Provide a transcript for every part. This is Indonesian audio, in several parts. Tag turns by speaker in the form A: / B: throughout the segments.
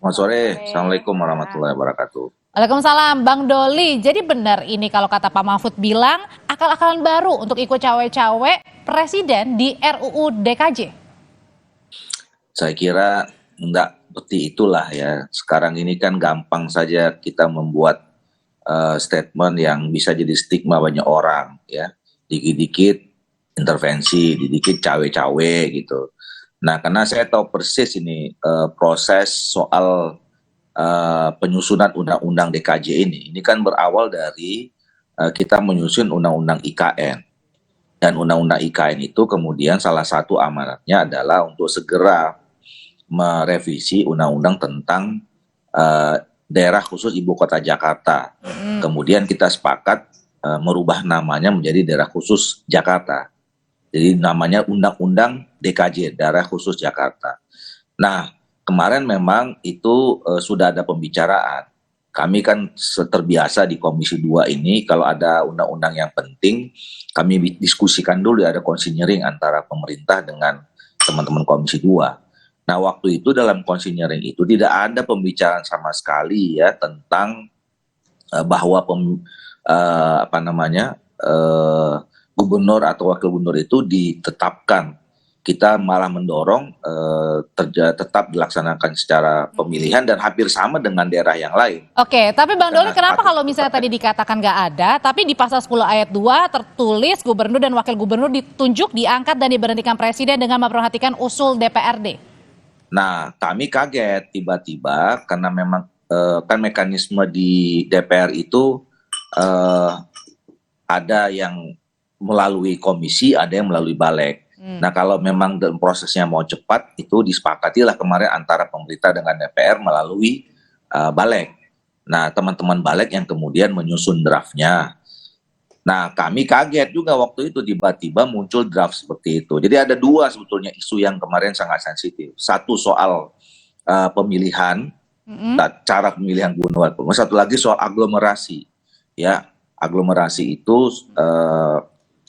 A: Selamat
B: Selamat
A: sore,
B: sore,
A: Assalamualaikum
B: Kak.
A: warahmatullahi wabarakatuh.
C: Waalaikumsalam, Bang Doli. Jadi benar ini kalau kata Pak Mahfud bilang akal-akalan baru untuk ikut cawe-cawe presiden di RUU DKJ.
A: Saya kira enggak seperti itulah ya. Sekarang ini kan gampang saja kita membuat statement yang bisa jadi stigma banyak orang ya. Dikit-dikit intervensi, dikit cawe-cawe gitu. Nah, karena saya tahu persis ini proses soal penyusunan undang-undang DKJ ini kan berawal dari kita menyusun undang-undang IKN. Dan undang-undang IKN itu kemudian salah satu amanatnya adalah untuk segera merevisi undang-undang tentang daerah khusus ibu kota Jakarta. Kemudian kita sepakat merubah namanya menjadi daerah khusus Jakarta. Jadi namanya Undang-Undang DKJ, daerah khusus Jakarta. Nah, kemarin memang itu sudah ada pembicaraan. Kami kan terbiasa di Komisi 2 ini kalau ada undang-undang yang penting, kami diskusikan dulu, ada konsinyering antara pemerintah dengan teman-teman Komisi 2. Nah, waktu itu dalam konsinyering itu tidak ada pembicaraan sama sekali ya tentang bahwa gubernur atau wakil gubernur itu ditetapkan. Kita malah mendorong tetap dilaksanakan secara pemilihan dan hampir sama dengan daerah yang lain.
C: Oke, tapi Bang Doli
A: Karena
C: kenapa kalau misalnya tadi dikatakan nggak ada, tapi di pasal 10 ayat 2 tertulis gubernur dan wakil gubernur ditunjuk, diangkat dan diberhentikan presiden dengan memperhatikan usul DPRD?
A: Nah, kami kaget tiba-tiba karena memang kan mekanisme di DPR itu ada yang melalui komisi, ada yang melalui balik. Nah, kalau memang prosesnya mau cepat, itu disepakatilah kemarin antara pemerintah dengan DPR melalui balik. Nah, teman-teman balik yang kemudian menyusun draftnya. Nah, kami kaget juga waktu itu tiba-tiba muncul draft seperti itu. Jadi ada dua sebetulnya isu yang kemarin sangat sensitif. Satu soal pemilihan, cara pemilihan gubernur. Satu lagi soal aglomerasi. Ya, aglomerasi itu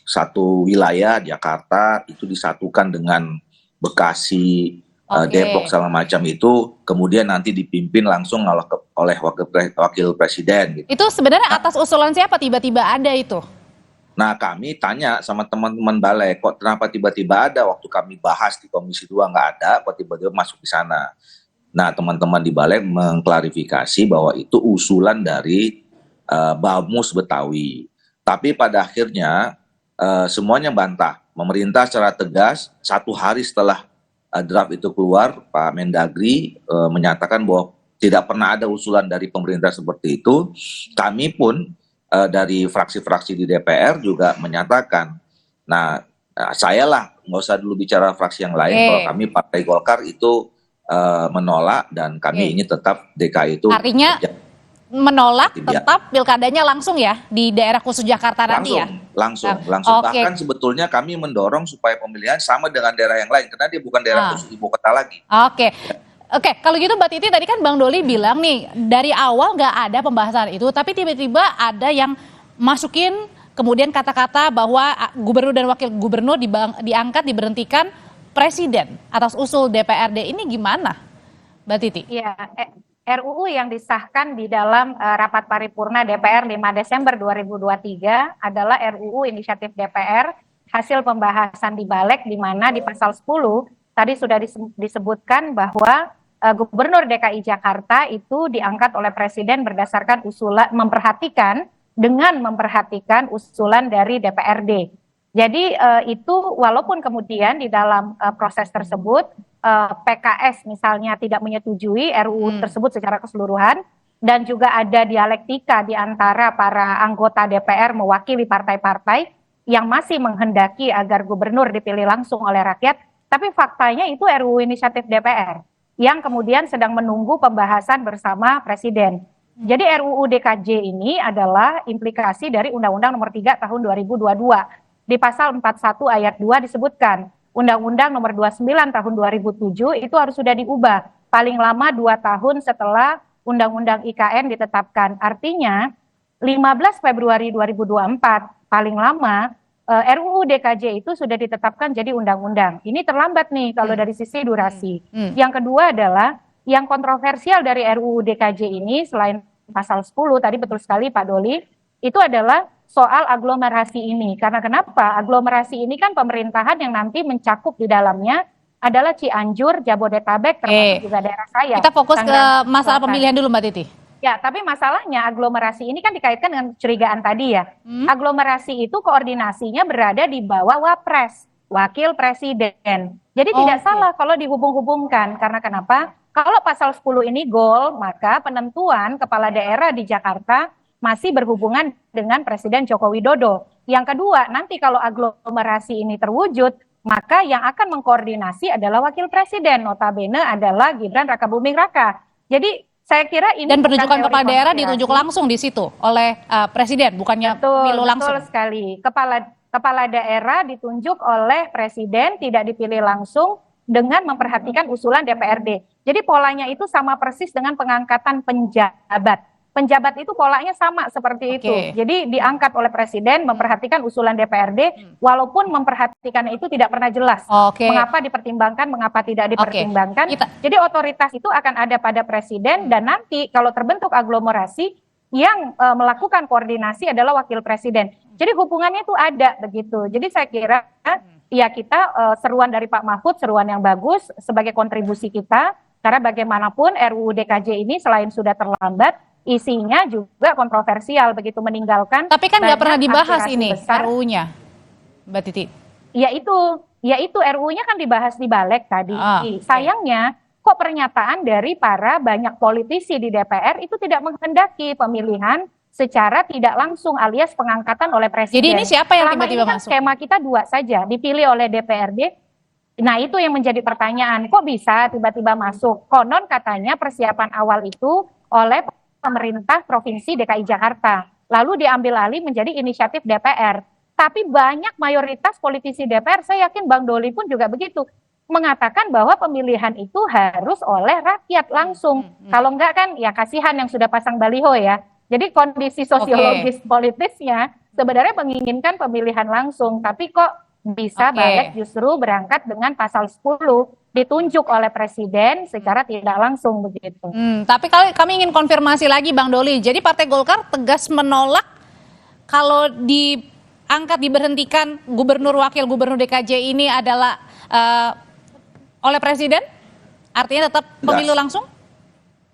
A: satu wilayah Jakarta itu disatukan dengan Bekasi, Depok segala macam itu, kemudian nanti dipimpin langsung oleh wakil presiden. Gitu.
C: Itu sebenarnya atas usulan siapa tiba-tiba ada itu?
A: Nah, kami tanya sama teman-teman balek, kok kenapa tiba-tiba ada waktu kami bahas di Komisi 2 nggak ada, kok tiba-tiba masuk di sana. Nah, teman-teman di balek mengklarifikasi bahwa itu usulan dari Bamus Betawi. Tapi pada akhirnya semuanya bantah. Pemerintah secara tegas 1 hari setelah draft itu keluar, Pak Mendagri menyatakan bahwa tidak pernah ada usulan dari pemerintah seperti itu. Kami pun dari fraksi-fraksi di DPR juga menyatakan. Nah, saya lah, nggak usah dulu bicara fraksi yang lain. Kalau kami Partai Golkar itu menolak dan kami ingin tetap DKI itu.
C: Artinya menolak tetap pilkadanya langsung ya di daerah khusus Jakarta nanti ya?
A: Langsung. Bahkan sebetulnya kami mendorong supaya pemilihan sama dengan daerah yang lain karena dia bukan daerah khusus ibu kota lagi.
C: Oke, kalau gitu Mbak Titi tadi kan Bang Doli bilang nih dari awal nggak ada pembahasan itu, tapi tiba-tiba ada yang masukin kemudian kata-kata bahwa gubernur dan wakil gubernur diangkat diberhentikan presiden atas usul DPRD. Ini gimana, Mbak Titi?
B: Iya, RUU yang disahkan di dalam rapat paripurna DPR 5 Desember 2023 adalah RUU inisiatif DPR hasil pembahasan di Balik, di mana di pasal 10 tadi sudah disebutkan bahwa Gubernur DKI Jakarta itu diangkat oleh Presiden berdasarkan usulan memperhatikan usulan dari DPRD. Jadi itu walaupun kemudian di dalam proses tersebut PKS misalnya tidak menyetujui RUU tersebut secara keseluruhan dan juga ada dialektika di antara para anggota DPR mewakili partai-partai yang masih menghendaki agar gubernur dipilih langsung oleh rakyat, tapi faktanya itu RUU inisiatif DPR yang kemudian sedang menunggu pembahasan bersama Presiden. Jadi RUU DKJ ini adalah implikasi dari Undang-Undang Nomor 3 Tahun 2022. Di pasal 41 ayat 2 disebutkan Undang-Undang Nomor 29 Tahun 2007 itu harus sudah diubah paling lama 2 tahun setelah Undang-Undang IKN ditetapkan. Artinya 15 Februari 2024 paling lama RUU DKJ itu sudah ditetapkan jadi undang-undang. Ini terlambat nih kalau dari sisi durasi. Yang kedua adalah yang kontroversial dari RUU DKJ ini selain pasal 10 tadi betul sekali Pak Doli, itu adalah soal aglomerasi ini. Karena kenapa? Aglomerasi ini kan pemerintahan yang nanti mencakup di dalamnya adalah Cianjur, Jabodetabek, termasuk juga daerah saya.
C: Kita fokus ke
B: Tangerang
C: masalah
B: Selatan.
C: pemilihan dulu Mbak Titi.
B: Ya, tapi masalahnya aglomerasi ini kan dikaitkan dengan kecurigaan tadi ya. Aglomerasi itu koordinasinya berada di bawah Wapres, Wakil Presiden. Jadi tidak salah kalau dihubung-hubungkan. Karena kenapa? Kalau pasal 10 ini goal, maka penentuan kepala daerah di Jakarta masih berhubungan dengan Presiden Joko Widodo. Yang kedua, nanti kalau aglomerasi ini terwujud, maka yang akan mengkoordinasi adalah Wakil Presiden, notabene adalah Gibran Rakabuming Raka. Jadi saya kira ini
C: Dan penunjukan
B: bukan
C: kepala
B: teori
C: daerah
B: konspirasi.
C: ditunjuk langsung di situ oleh presiden, bukannya pemilu langsung.
B: Betul sekali. Kepala daerah ditunjuk oleh presiden, tidak dipilih langsung dengan memperhatikan usulan DPRD. Jadi polanya itu sama persis dengan pengangkatan penjabat. Penjabat itu polanya sama seperti itu. Jadi diangkat oleh presiden, memperhatikan usulan DPRD, walaupun memperhatikan itu tidak pernah jelas. Mengapa dipertimbangkan, mengapa tidak dipertimbangkan. Jadi otoritas itu akan ada pada presiden, dan nanti kalau terbentuk aglomerasi, yang melakukan koordinasi adalah wakil presiden. Jadi hubungannya itu ada begitu. Jadi saya kira ya kita seruan dari Pak Mahfud, seruan yang bagus sebagai kontribusi kita, karena bagaimanapun RUU DKJ ini selain sudah terlambat, isinya juga kontroversial begitu, meninggalkan.
C: Tapi kan nggak pernah dibahas
B: aspirasi
C: ini
B: besar.
C: RUU-nya, Mbak Titi.
B: Ya itu RUU-nya kan dibahas di Balek tadi. Sayangnya kok pernyataan dari para banyak politisi di DPR itu tidak menghendaki pemilihan secara tidak langsung alias pengangkatan oleh presiden.
C: Jadi ini siapa yang
B: Selama
C: tiba-tiba
B: ini kan
C: masuk?
B: skema kita dua saja, dipilih oleh DPRD. Nah itu yang menjadi pertanyaan, kok bisa tiba-tiba masuk? Konon katanya persiapan awal itu oleh pemerintah Provinsi DKI Jakarta, lalu diambil alih menjadi inisiatif DPR. Tapi banyak mayoritas politisi DPR, saya yakin Bang Doli pun juga begitu, mengatakan bahwa pemilihan itu harus oleh rakyat langsung. Kalau enggak kan ya kasihan yang sudah pasang baliho ya. Jadi kondisi sosiologis politisnya sebenarnya menginginkan pemilihan langsung, tapi kok bisa Balek justru berangkat dengan pasal 10 ditunjuk oleh presiden secara tidak langsung begitu.
C: Tapi kami ingin konfirmasi lagi Bang Doli. Jadi Partai Golkar tegas menolak kalau diangkat diberhentikan gubernur wakil gubernur DKJ ini adalah oleh presiden? Artinya tetap pemilu langsung?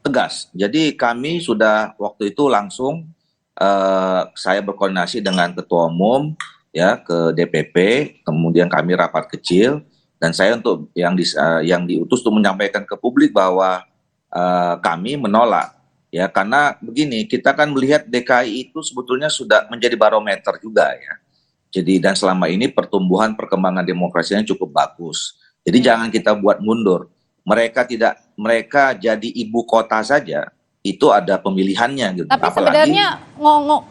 A: Tegas. Jadi kami sudah waktu itu langsung saya berkoordinasi dengan ketua umum ya ke DPP, kemudian kami rapat kecil, dan saya untuk yang diutus untuk menyampaikan ke publik bahwa kami menolak ya, karena begini, kita kan melihat DKI itu sebetulnya sudah menjadi barometer juga ya. Jadi dan selama ini pertumbuhan perkembangan demokrasinya cukup bagus. Jadi jangan kita buat mundur. Mereka jadi ibu kota saja itu ada pemilihannya gitu.
C: Tapi sebenarnya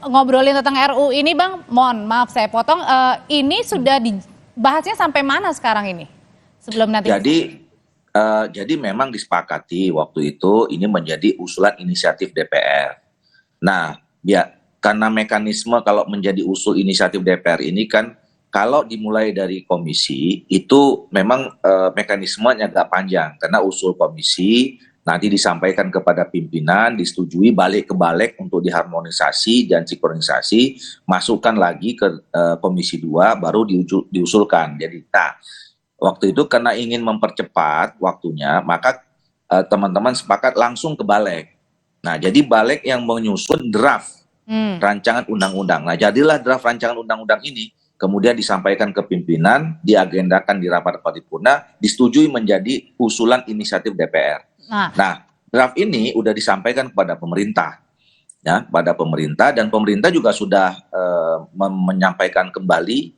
C: ngobrolin tentang RU ini Bang, mohon maaf saya potong, ini sudah dibahasnya sampai mana sekarang ini? Sebelum nanti.
A: Jadi memang disepakati waktu itu ini menjadi usulan inisiatif DPR. Nah, ya karena mekanisme kalau menjadi usul inisiatif DPR ini kan kalau dimulai dari komisi itu memang mekanismenya agak panjang karena usul komisi nanti disampaikan kepada pimpinan, disetujui, balik ke Balek untuk diharmonisasi dan sinkronisasi, masukkan lagi ke Komisi 2, baru diusulkan. Jadi, waktu itu karena ingin mempercepat waktunya, maka teman-teman sepakat langsung ke Balek. Nah, jadi Balek yang menyusun draft rancangan undang-undang. Nah, jadilah draft rancangan undang-undang ini, kemudian disampaikan ke pimpinan, diagendakan di rapat paripurna, disetujui menjadi usulan inisiatif DPR. Nah, draft ini sudah disampaikan kepada pemerintah, ya, pada pemerintah, dan pemerintah juga sudah menyampaikan kembali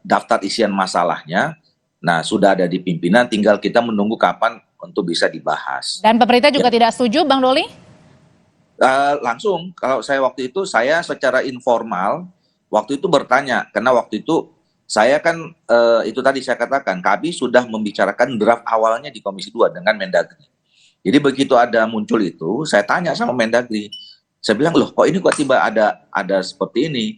A: daftar isian masalahnya. Nah, sudah ada di pimpinan, tinggal kita menunggu kapan untuk bisa dibahas.
C: Dan pemerintah juga tidak setuju, Bang Doli?
A: Langsung, kalau saya waktu itu, saya secara informal waktu itu bertanya, karena waktu itu saya kan, itu tadi saya katakan, kami sudah membicarakan draft awalnya di Komisi 2 dengan Mendagri. Jadi begitu ada muncul itu, saya tanya sama Mendagri. Saya bilang, loh kok ini kok tiba ada seperti ini?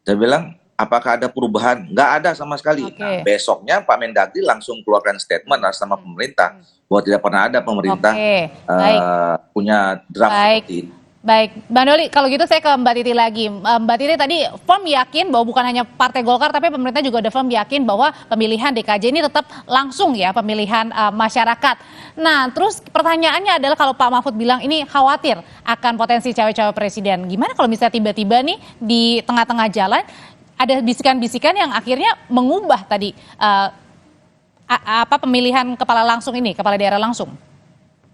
A: Saya bilang, apakah ada perubahan? Nggak ada sama sekali.
C: Oke.
A: Nah, besoknya Pak Mendagri langsung keluarkan statement atas nama pemerintah bahwa tidak pernah ada pemerintah
C: Oke, baik.
A: punya draft
C: Baik.
A: seperti itu.
C: Baik, Mbak Doli, kalau gitu saya ke Mbak Titi lagi. Mbak Titi tadi firm yakin bahwa bukan hanya Partai Golkar, tapi pemerintah juga udah firm yakin bahwa pemilihan DKJ ini tetap langsung ya, pemilihan masyarakat. Nah, terus pertanyaannya adalah kalau Pak Mahfud bilang ini khawatir akan potensi cawe-cawe presiden. Gimana kalau misalnya tiba-tiba nih di tengah-tengah jalan ada bisikan-bisikan yang akhirnya mengubah tadi pemilihan kepala langsung ini, kepala daerah langsung?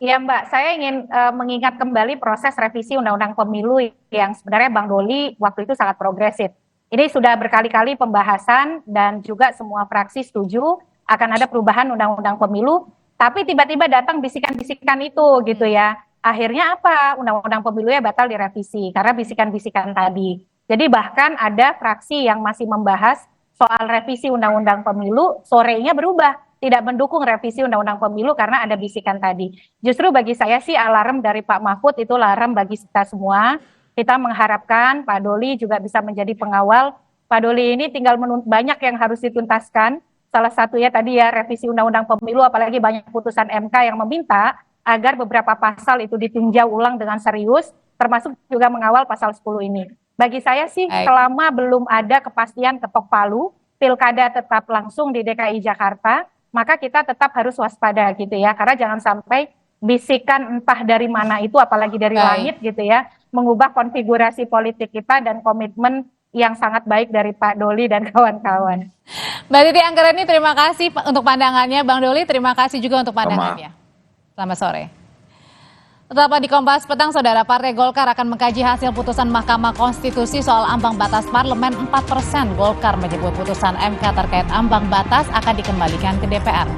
B: Ya Mbak, saya ingin mengingat kembali proses revisi Undang-Undang Pemilu yang sebenarnya Bang Doli waktu itu sangat progresif. Ini sudah berkali-kali pembahasan dan juga semua fraksi setuju akan ada perubahan Undang-Undang Pemilu, tapi tiba-tiba datang bisikan-bisikan itu gitu ya. Akhirnya apa? Undang-Undang Pemilunya batal direvisi karena bisikan-bisikan tadi. Jadi bahkan ada fraksi yang masih membahas soal revisi Undang-Undang Pemilu, sorenya berubah. Tidak mendukung revisi Undang-Undang Pemilu karena ada bisikan tadi. Justru bagi saya sih alarm dari Pak Mahfud itu alarm bagi kita semua. Kita mengharapkan Pak Doli juga bisa menjadi pengawal. Pak Doli ini tinggal banyak yang harus dituntaskan. Salah satunya tadi ya revisi Undang-Undang Pemilu, apalagi banyak putusan MK yang meminta agar beberapa pasal itu ditinjau ulang dengan serius, termasuk juga mengawal pasal 10 ini. Bagi saya sih selama belum ada kepastian ketok palu, pilkada tetap langsung di DKI Jakarta, maka kita tetap harus waspada gitu ya, karena jangan sampai bisikan entah dari mana itu, apalagi dari langit gitu ya, mengubah konfigurasi politik kita dan komitmen yang sangat baik dari Pak Doli dan kawan-kawan.
C: Mbak Titi Anggreni, terima kasih untuk pandangannya. Bang Doli, terima kasih juga untuk pandangannya. Selamat sore. Tetaplah di Kompas Petang, Saudara. Partai Golkar akan mengkaji hasil putusan Mahkamah Konstitusi soal ambang batas parlemen 4%. Golkar menyebut putusan MK terkait ambang batas akan dikembalikan ke DPR.